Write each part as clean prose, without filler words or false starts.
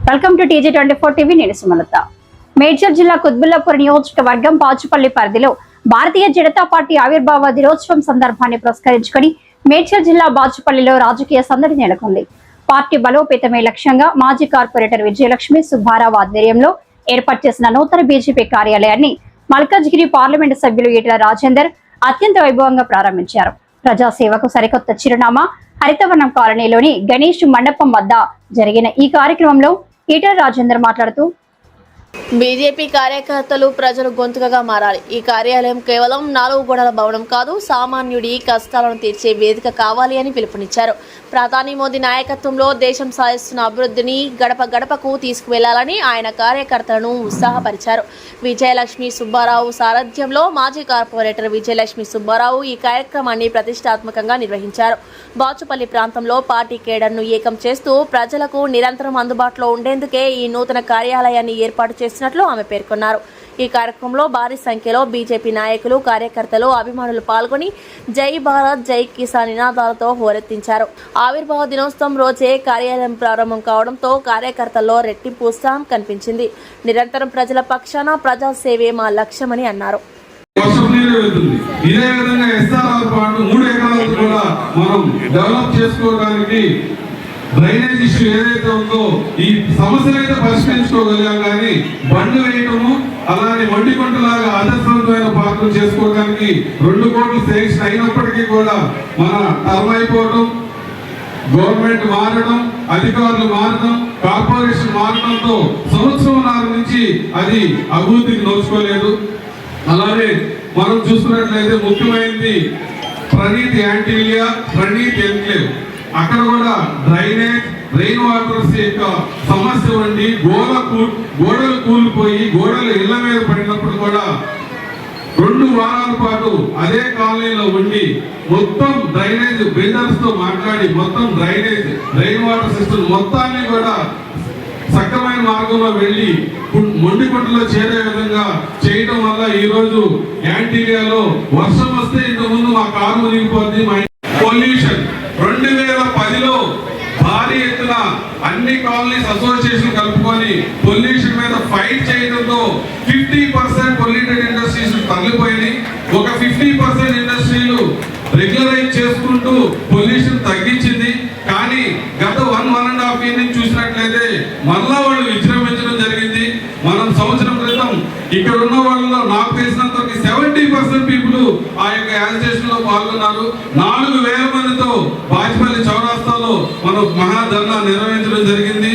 Welcome to TG24 TV. నేను సుమలత. మేడ్చల్ జిల్లా కుత్బుల్లాపూర్ నియోజకవర్గం బాచుపల్లి పరిధిలో భారతీయ జనతా పార్టీ ఆవిర్భావ దినోత్సవం సందర్భాన్ని పురస్కరించుకుని మేడ్చల్ జిల్లా బాచుపల్లిలో రాజకీయ సందడి నెలకొంది. పార్టీ బలోపేతమే లక్ష్యంగా మాజీ కార్పొరేటర్ విజయలక్ష్మి సుబ్బారావు ఆధ్వర్యంలో ఏర్పాటు చేసిన నూతన బీజేపీ కార్యాలయాన్ని మల్కాజ్గిరి పార్లమెంటు సభ్యులు ఈటెల రాజేందర్ అత్యంత వైభవంగా ప్రారంభించారు. ప్రజాసేవకు సరికొత్త చిరునామా హరితవనం కాలనీలోని గణేష్ మండపం వద్ద జరిగిన ఈ కార్యక్రమంలో ఈటెల రాజేందర్ మాట్లాడుతూ, బీజేపీ కార్యకర్తలు ప్రజలు గొంతుకగా మారాలి. ఈ కార్యాలయం కేవలం 4 గోడల భవనం కాదు, సామాన్యుడి కష్టాలను తీర్చే వేదిక కావాలి అని పిలుపునిచ్చారు. ప్రధాని మోదీ నాయకత్వంలో దేశం సాధిస్తున్న అభివృద్ధిని గడప గడపకు తీసుకువెళ్లాలని ఆయన కార్యకర్తలను ఉత్సాహపరిచారు. విజయలక్ష్మి సుబ్బారావు సారథ్యంలో మాజీ కార్పొరేటర్ విజయలక్ష్మి సుబ్బారావు ఈ కార్యక్రమాన్ని ప్రతిష్టాత్మకంగా నిర్వహించారు. బాచుపల్లి ప్రాంతంలో పార్టీ కేడర్ను ఏకం చేస్తూ ప్రజలకు నిరంతరం అందుబాటులో ఉండేందుకే ఈ నూతన కార్యాలయాన్ని ఏర్పాటు చేసినట్లు ఆమె పేర్కొన్నారు. ఈ కార్యక్రమంలో భారీ సంఖ్యలో బీజేపీ నాయకులు, కార్యకర్తలు, అభిమానులు పాల్గొని జై భారత్, జై కిసాన్ నినాదాలతో హోరెత్తించారు. ఆవిర్భావ దినోత్సవం రోజే కార్యాలయం ప్రారంభం కావడంతో కార్యకర్తల్లో రెట్టింపు ఉత్సాహం కనిపించింది. నిరంతరం ప్రజల పక్షాన ప్రజాసేవే మా లక్ష్యమని అన్నారు. డ్రైనేజ్ ఇష్యూ ఏదైతే ఉందో ఈ సమస్యలు అయితే పరిష్కరించుకోగలిగాం, కానీ బండ్లు వేయటము అలానే మండికొంటలాగా ఆదర్శవంతమైన పార్కులు చేసుకోవడానికి 2 కోట్లు శాంక్షన్ అయినప్పటికీ కూడా మన టర్మ్ అయిపోవడం, గవర్నమెంట్ మారడం, అధికారులు మారడం, కార్పొరేషన్ మారడంతో సంవత్సరంన్నర నుంచి అది అభివృద్ధికి నోచుకోలేదు. అలానే మనం చూసుకున్నట్లయితే ముఖ్యమైనది ప్రణీత్ యాంటీలియా, ప్రణీత్ ఎన్క్లేవ్, అక్కడ కూడా డ్రైనేజ్, రెయిన్ వాటర్స్ యొక్క సమస్య ఉండి గోడలు కూలిపోయి గోడలు ఇళ్ల మీద పడినప్పుడు కూడా 2 వారాల పాటు అదే కాలనీలో ఉండి మొత్తం డ్రైనేజ్ బిల్డర్స్ తో మాట్లాడి మొత్తం డ్రైనేజ్, రెయిన్ వాటర్ సిస్టమ్ మొత్తాన్ని కూడా సక్రమైన మార్గంలో వెళ్లి మొండికొండలో చేరే విధంగా చేయడం వల్ల ఈ రోజు యాంటీరియాలో వర్షం వస్తే ఇంతకుముందు మా కారు మునిగిపోద్ది. పొల్యూషన్ 2010లో భారీ ఎత్తున అన్ని కాలనీస్ అసోసియేషన్ కలుపుకొని పొల్యూషన్ మీద ఫైట్ చేయడంతో 50% పొల్యూటెడ్ ఇండస్ట్రీస్ తరలిపోయింది. ఒక 50% ఇండస్ట్రీలు రెగ్యులరైజ్ చేసుకుంటూ పొల్యూషన్ తగ్గించింది. కానీ గత 1.5 ఇయర్ నుంచి చూసినట్లయితే మళ్ళా వాళ్ళు విజృంభించడం జరిగింది. మనం సంవత్సరం క్రితం ఇక్కడ ఉన్న వాళ్ళలో నాకు తెలిసినంత 70% పీపుల్ ఆ యొక్క యాజిటేషన్ లో పాల్గొన్నారు. 4,000 మందితో బాచుపల్లి చౌరాస్తాలో మనం మహాధర్నా నిర్వహించడం జరిగింది.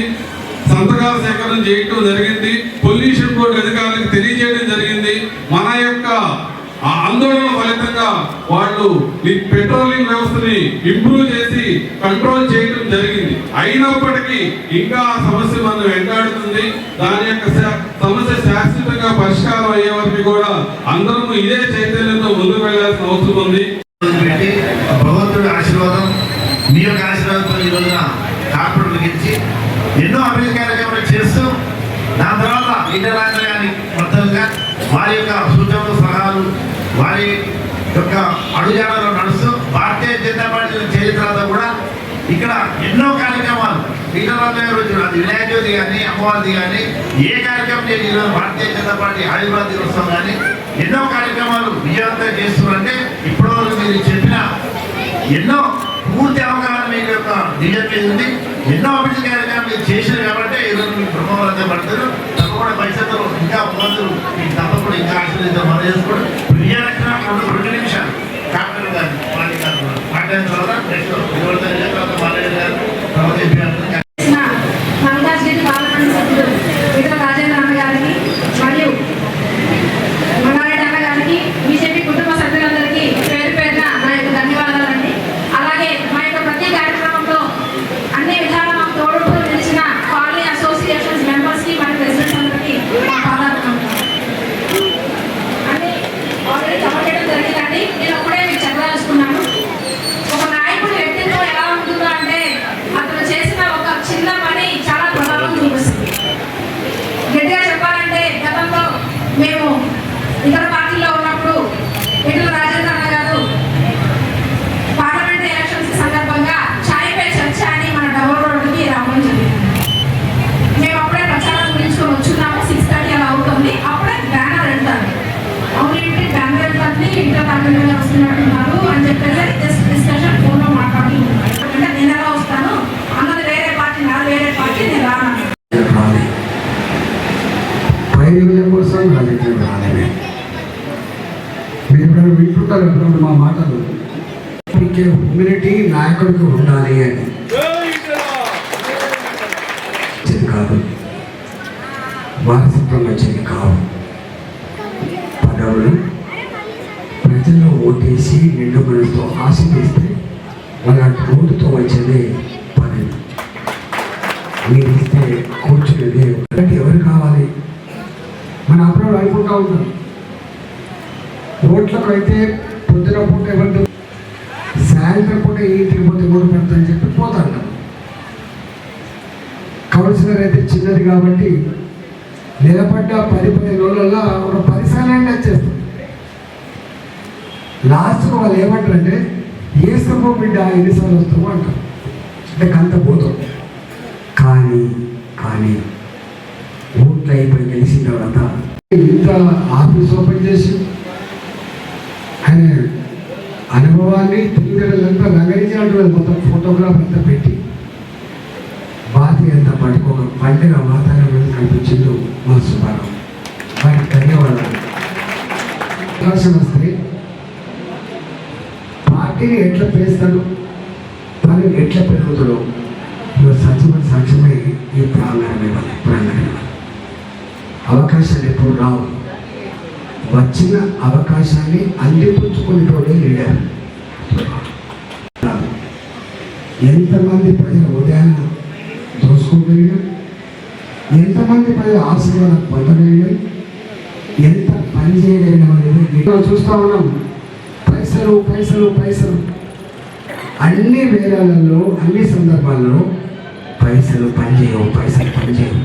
సంతకాల సేకరణ చేయడం జరిగింది. పొల్యూషన్ బోర్డు అధికారులకు తెలియజేయడం జరిగింది. మన యొక్క ఆందోళన ఫలితంగా వాళ్ళు ఈ పెట్రోలింగ్ వ్యవస్థని ఇంప్రూవ్ చేసి కంట్రోల్ చేయడం జరిగింది. అయినప్పటికీ ఇంకా ఆ సమస్య మనం వెంటాడుతుంది. దాని యొక్క సమస్య శాశ్వతంగా పరిష్కారం అయ్యే వరకు కూడా అందరూ ఇదే చైతన్యంతో ముందుకు వెళ్లాల్సిన అవసరం ఉంది. భగవంతుడి ఆశీర్వాదం, మీ యొక్క ఆశీర్వాదంతో ఈ రోజున కార్పొరేట్లు గెలిచి ఎన్నో అభివృద్ధి కార్యక్రమాలు చేస్తూ దాని తర్వాత ఈటెల గారి మొత్తంగా వారి యొక్క సూచనలు, సలహాలు, వారి యొక్క అడుగుజాడలో నడుస్తూ భారతీయ జనతా పార్టీ చేరిన తర్వాత కూడా ఇక్కడ ఎన్నో కార్యక్రమాలు ఈటెల గారు వచ్చిన అది వినాయక చవితి కానీ, అమ్మవారిది కానీ, ఏ కార్యక్రమం చేసి ఈరోజు భారతీయ జనతా పార్టీ ఆవిర్భావ దినోత్సవం కానీ ఎన్నో కార్యక్రమాలు విజయవంతం చేస్తున్నారంటే ఇప్పటివరకు మీరు చెప్పిన ఎన్నో పూర్తి అవగాహన మీకు యొక్క బీజేపీ ఉంది. ఎన్నో అభివృద్ధి కార్యక్రమాలు మీరు చేశారు కాబట్టి ఈరోజు మీకు బ్రహ్మవరంతో పడతారు. తప్పకుండా భవిష్యత్తులో ఇంకా భగవంతులు మీకు తప్పకుండా ఇంకా ఆశీర్వదించడం మనం చేసుకోవడం. విజయలక్ష్మి 2 నిమిషాలు డాక్టర్ గారు మాట్లాడిన తర్వాత నెక్స్ట్ తర్వాత మాట్లాడిన గారు తర్వాత మల్కాజ్గిరి పార్లమెంట్ సభ్యులు ఈటెల రాజేంద్ర గారికి మరియు మంగారెడ్డి అన్న గారికి, బీజేపీ కుటుంబ సభ్యులందరికీ పేరు పేరున నా యొక్క ధన్యవాదాలండి. అలాగే మా యొక్క ప్రతి కార్యక్రమంలో అన్ని విధాలు మాకు తోడుతూ నిలిచిన కాలనీ అసోసియేషన్స్ మెంబర్స్కి మరియు ప్రెసిడెంట్స్ అందరికీ మా పాదాలు అన్ని ఆల్రెడీ కవర్ చేయడం జరిగిందండి. నేను ఒక్కడే మీకు చెప్పదలుచుకున్నాను. ఒక నాయకుడి వ్యక్తిత్వం ఎలా ఉంటుందో అంటే అతను చేసిన అప్పుడప్పుడు మా మాటలు ఇంకే హ్యూమినిటీ నాయకుడికి ఉండాలి అని ఇది కాదు, వారసత్వం వచ్చేది కావు. పదవులు ప్రజల్లో ఓటేసి నిండు మనసుతో ఆశీర్వదిస్తే వాళ్ళ ఓటుతో వచ్చేదే పదవి. మీరు ఇస్తే కూర్చునేదే. ఎవరు కావాలి? మన అప్పుడు అనుకుంటా ఉంటాం ఓట్లకు అయితే పొద్దున పూట ఎవరితో సాయంత్రం పూట ఇంటికి పోతే ఓటు పెడతామని చెప్పి పోతాం. కౌన్సిలర్ అయితే చిన్నది కాబట్టి నిలబడ్డ 10-15 రోజులలో ఒక 10 సార్లు వచ్చేస్తుంది. లాస్ట్కు వాళ్ళు ఏమంటారంటే వేస్తామో బిడ్డ ఎన్నిసార్లు వస్తామో అంటారు. అంటే కంత పోతాం. కానీ ఓట్లు అయిపోయి గెలిచిన తర్వాత ఇంత ఆఫీస్ ఓపెన్ చేసి ఆయన అనుభవాన్ని తెలివితేటలంతా రంగరించినటువంటి మొత్తం ఫోటోగ్రాఫ్ అంతా పెట్టి భారతీయ జనతా పార్టీకి ఒక పండుగ వాతావరణం కనిపించిందో మా సుబ్బారావు. వారికి ధన్యవాదాలు. అవకాశం వస్తే పార్టీని ఎట్లా పేస్తాడు, తను ఎట్లా పెరుగుతాడో సచివ సాక్ష్యమై ఈ ప్రాంగణం అవకాశాలు ఎప్పుడు రావు. వచ్చిన అవకాశాన్ని అందిపుచ్చుకునేటోడే లీడర్. ఎంతమంది ప్రజల ఉదయాన్ని దోసుకోగలిగాం, ఎంతమంది ప్రజల ఆశీర్వాదం పొందగలిగాం, ఎంత పని చేయగలిగాం అనేది చూస్తూ ఉన్నాం. పైసలు పైసలు పైసలు అన్ని వేళలలో అన్ని సందర్భాల్లో పైసలు పనిచేయవు, పైసలు పనిచేయవు.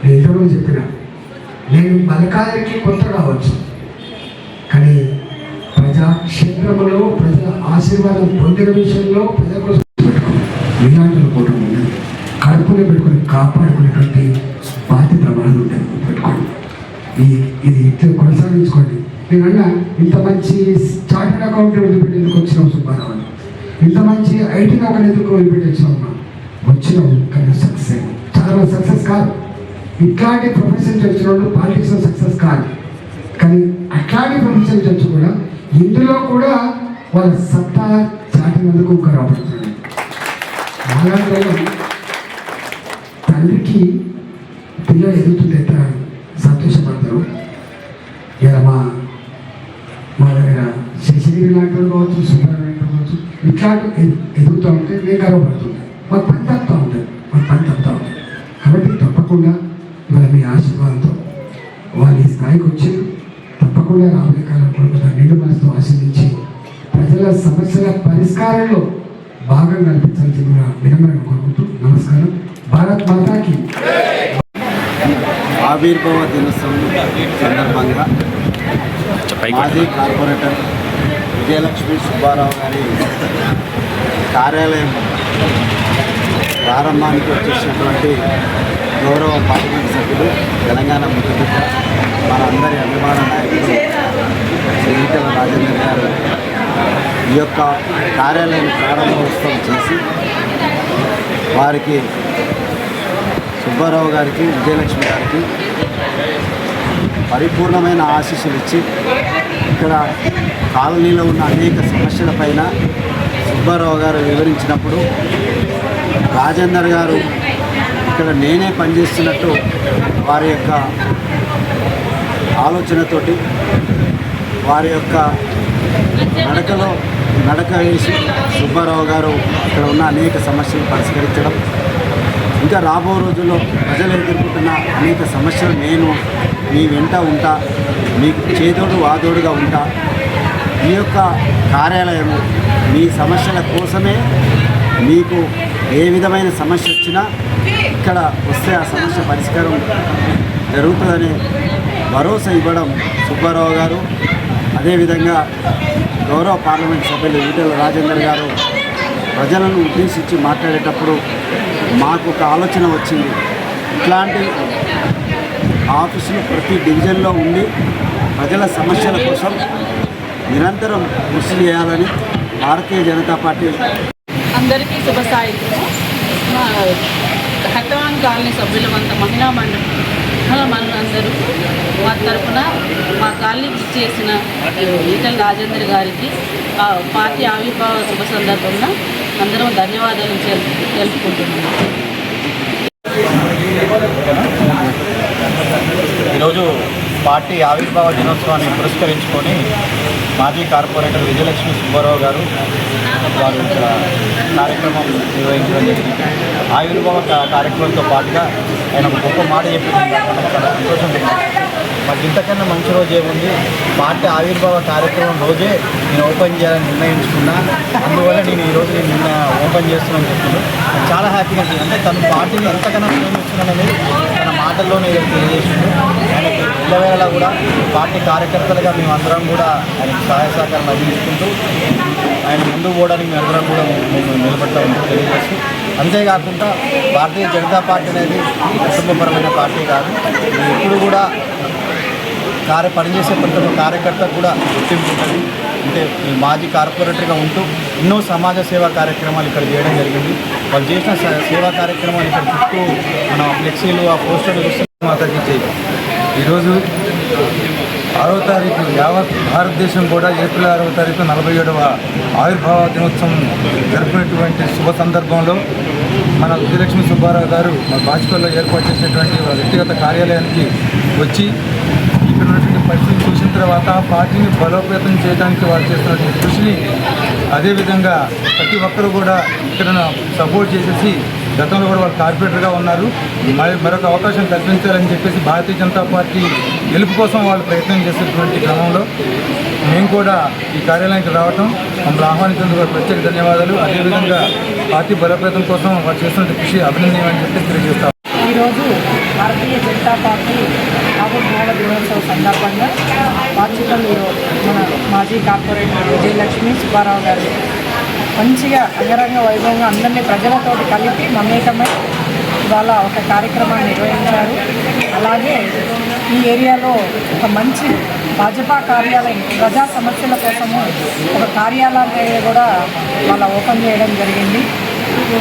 నేను ఇంతలో చెప్పిన నేను పలకాలకి కొత్త కావచ్చు, కానీ ప్రజాక్షేత్రంలో ప్రజల ఆశీర్వాదం పొందిన విషయంలో ప్రజల కోసం ఇలాంటి కూటమి ఉంది. కడుపునే పెట్టుకొని కాపాడుకునేటువంటి బాధ్యత మనది ఉంటుంది. పెట్టుకోండి, ఇది ఇట్లా కొనసాగించుకోండి. నేనన్నా ఇంత మంచి చార్టెడ్ అకౌంటెంట్ వదిలిపెట్టేందుకు వచ్చినాం సుబ్బారావు, ఇంత మంచి ఐటీ నౌకర్ ఎందుకు వదిలిపెట్టేసాం వచ్చినాం. కానీ సక్సెస్ చాలా సక్సెస్ కాదు. ఇట్లాంటి ప్రొఫెషన్ వచ్చిన వాళ్ళు పాలిటిక్స్లో సక్సెస్ కాదు. కానీ అట్లాంటి ప్రొఫెషన్ వచ్చి కూడా ఇందులో కూడా వాళ్ళ సత్తా చాటినందుకు రాబడుతుంది. అలాంటి తండ్రికి పిల్లలు ఎదుగుతుంటే ఎంత సంతోషపడతారు. ఇలా మా దగ్గర శశిగిరి లాంటి వాళ్ళు కావచ్చు, సుబ్బారావు కావచ్చు, ఇట్లాంటి ఎదుగుతూ ఉంటే నేను గర్వపడుతుంది. మాకు పని తప్పుతూ ఉంటుంది, కాబట్టి తప్పకుండా ఇవాళ మీ ఆశీర్వాదంతో వాళ్ళు ఈ స్థాయికి వచ్చి తప్పకుండా రాబోయే కాలం కూడా నిండు మనసుతో ఆశీర్వించి ప్రజల సమస్యల పరిష్కారంలో భాగం కల్పించాల్సిందిగా వినమ్రంగా కోరుకుంటూ నమస్కారం. భారత్ మాతాకి. ఆవిర్భావ దినోత్సవం సందర్భంగా మాజీ కార్పొరేటర్ విజయలక్ష్మి సుబ్బారావు గారి కార్యాలయం ప్రారంభానికి వచ్చేసినటువంటి గౌరవ పార్లమెంట్ సభ్యులు, తెలంగాణ ముఖ్యమంత్రి, మన అందరి అభిమాన నాయకులు శ్రీ ఈటెల రాజేందర్ గారు ఈ యొక్క కార్యాలయం ప్రారంభోత్సవం చేసి వారికి సుబ్బారావు గారికి, విజయలక్ష్మి గారికి పరిపూర్ణమైన ఆశీస్సులు ఇచ్చి ఇక్కడ కాలనీలో ఉన్న అనేక సమస్యలపైన సుబ్బారావు గారు వివరించినప్పుడు రాజేందర్ గారు ఇక్కడ నేనే పనిచేస్తున్నట్టు వారి యొక్క ఆలోచనతోటి వారి యొక్క నడక వేసి సుబ్బారావు గారు ఇక్కడ ఉన్న అనేక సమస్యలు పరిష్కరించడం, ఇంకా రాబో రోజుల్లో ప్రజలు ఎదుర్కొంటున్న అనేక సమస్యలు నేను మీ వెంట ఉంటా, మీకు చేదోడు వాదోడుగా ఉంటా. ఈ యొక్క కార్యాలయం మీ సమస్యల కోసమే, మీకు ఏ విధమైన సమస్య వచ్చినా ఇక్కడ వస్తే ఆ సమస్య పరిష్కారం జరుగుతుందనే భరోసా ఇవ్వడం సుబ్బారావు గారు. అదేవిధంగా గౌరవ పార్లమెంట్ సభ్యులు ఈటెల రాజేందర్ గారు ప్రజలను ఉద్దేశించి మాట్లాడేటప్పుడు మాకు ఒక ఆలోచన వచ్చింది. ఇట్లాంటి ఆఫీసులు ప్రతి డివిజన్లో ఉండి ప్రజల సమస్యల కోసం నిరంతరం కృషి చేయాలని భారతీయ జనతా పార్టీ. అందరికీ శుభసాయి. హైదరాబాద్ కాలనీ సభ్యులమంతా మహిళా మండలి మనులందరూ మా తరఫున మా కాలనీకి ఇచ్చేసిన ఈటల రాజేందర్ గారికి పార్టీ ఆవిర్భావ శుభ సందర్భంగా అందరం ధన్యవాదాలు తెలుపుకుంటున్నాము. ఈరోజు పార్టీ ఆవిర్భావ దినోత్సవాన్ని పురస్కరించుకొని మాజీ కార్పొరేటర్ విజయలక్ష్మి సుబ్బారావు గారు వారు ఇక్కడ కార్యక్రమం నిర్వహించడం జరిగింది. ఆవిర్భావ కార్యక్రమంతో పాటుగా ఆయన ఒక గొప్ప మాట చెప్పింది. నాకు చాలా సంతోషం ఉంది. మాకు ఇంతకన్నా మంచి రోజు ఏముంది, పార్టీ ఆవిర్భావ కార్యక్రమం రోజే నేను ఓపెన్ చేయాలని నిర్ణయించుకున్నా, అందువల్ల నేను ఈరోజు నిన్న ఓపెన్ చేస్తున్నాను చెప్తున్నాను. చాలా హ్యాపీగా ఉంది. అంటే తను పార్టీని ఎంతకన్నా ప్రేమిస్తున్నాననేది తన మాటల్లోనే తెలియజేసింది. ఆయనకి ఎల్లవేళలా కూడా పార్టీ కార్యకర్తలుగా మేమందరం కూడా ఆయనకు సహాయ సహకారం అందించుకుంటూ ఆయన ముందుకు పోవడానికి మేమందరం కూడా నిలబడతామని తెలియజేస్తూ, అంతేకాకుండా భారతీయ జనతా పార్టీ అనేది కుటుంబపరమైన పార్టీ కాదు. ఎప్పుడు కూడా పనిచేసే ప్రతి ఒక్క కార్యకర్తకు కూడా గుర్తింపు ఉంటుంది. అంటే ఈ మాజీ కార్పొరేటర్గా ఉంటూ ఎన్నో సమాజ సేవా కార్యక్రమాలు ఇక్కడ చేయడం జరిగింది. వాళ్ళు చేసిన సేవా కార్యక్రమాలు ఇక్కడ చుట్టూ మన ఫ్లెక్సీలు ఆ పోస్టర్లు చూస్తే మాతకి ఈరోజు 6వ తారీఖు యావత్ భారతదేశం కూడా ఏప్రిల్ 6వ తారీఖు 47వ ఆవిర్భావ దినోత్సవం జరుపుకునేటువంటి శుభ సందర్భంలో మన విజయలక్ష్మి సుబ్బారావు గారు మన బాచుపల్లిలో ఏర్పాటు చేసినటువంటి వ్యక్తిగత కార్యాలయానికి వచ్చి ఇక్కడ ఉన్నటువంటి పరిస్థితిని చూసిన తర్వాత పార్టీని బలోపేతం చేయడానికి వారు చేస్తున్నటువంటి కృషిని, అదేవిధంగా ప్రతి ఒక్కరు కూడా ఇక్కడ సపోర్ట్ చేసేసి గతంలో కూడా వాళ్ళు కార్పొరేటర్గా ఉన్నారు, మరొక అవకాశం కల్పించాలని చెప్పేసి భారతీయ జనతా పార్టీ గెలుపు కోసం వాళ్ళు ప్రయత్నం చేసేటువంటి క్రమంలో మేము కూడా ఈ కార్యాలయానికి రావటం, మమ్మల్ని ఆహ్వానించేందుకు ప్రత్యేక ధన్యవాదాలు. అదేవిధంగా పార్టీ బలోపేతం కోసం వాళ్ళు చేస్తున్న కృషి అభినందనీయమని చెప్పి తెలియజేస్తాం. ఈరోజు భారతీయ జనతా పార్టీ ఆవిర్భావ దినోత్సవ సందర్భంగా బాచుపల్లిలో మన మాజీ కార్పొరేటర్ విజయలక్ష్మి సుబ్బారావు గారు మంచిగా అంగరంగ వైభవంగా అందరినీ ప్రజలతోటి కలిపి మమేకమై ఇవాళ ఒక కార్యక్రమాన్ని నిర్వహించారు. అలాగే ఈ ఏరియాలో ఒక మంచి భాజపా కార్యాలయం ప్రజా సమస్యల కోసము ఒక కార్యాలయాన్ని కూడా వాళ్ళ ఓపెన్ చేయడం జరిగింది.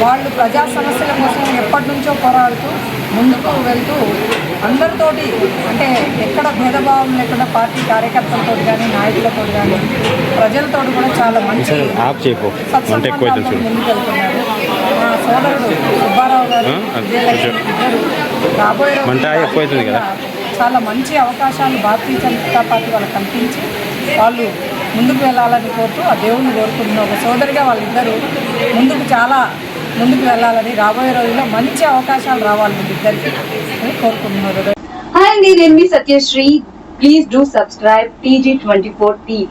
వాళ్ళు ప్రజా సమస్యల కోసం ఎప్పటి నుంచో పోరాడుతూ ముందుకు వెళ్తూ అందరితోటి, అంటే ఎక్కడ భేదభావం లేకుండా పార్టీ కార్యకర్తలతో కానీ నాయకులతో కానీ ప్రజలతో కూడా చాలా మంచి సత్సంబంధాలతో ముందుకు వెళ్తున్నారు. మా సోదరుడు సుబ్బారావు గారు విజయలక్ష్మి ఇద్దరు రాబోయే రోజుల్లో చాలా మంచి అవకాశాలు భారతీయ జనతా పార్టీ వాళ్ళకి కల్పించి వాళ్ళు ముందుకు వెళ్ళాలని కోరుతూ ఆ దేవుణ్ణి కోరుకుంటున్న ఒక సోదరిగా వాళ్ళిద్దరూ ముందుకు వెళ్ళాలని, రాబోయే రోజుల్లో మంచి అవకాశాలు రావాలి వీళ్ళిద్దరికి అని కోరుకుంటున్నారు. హాయ్ అండి, నేను మీ సత్యశ్రీ. Please do subscribe TG24 TV.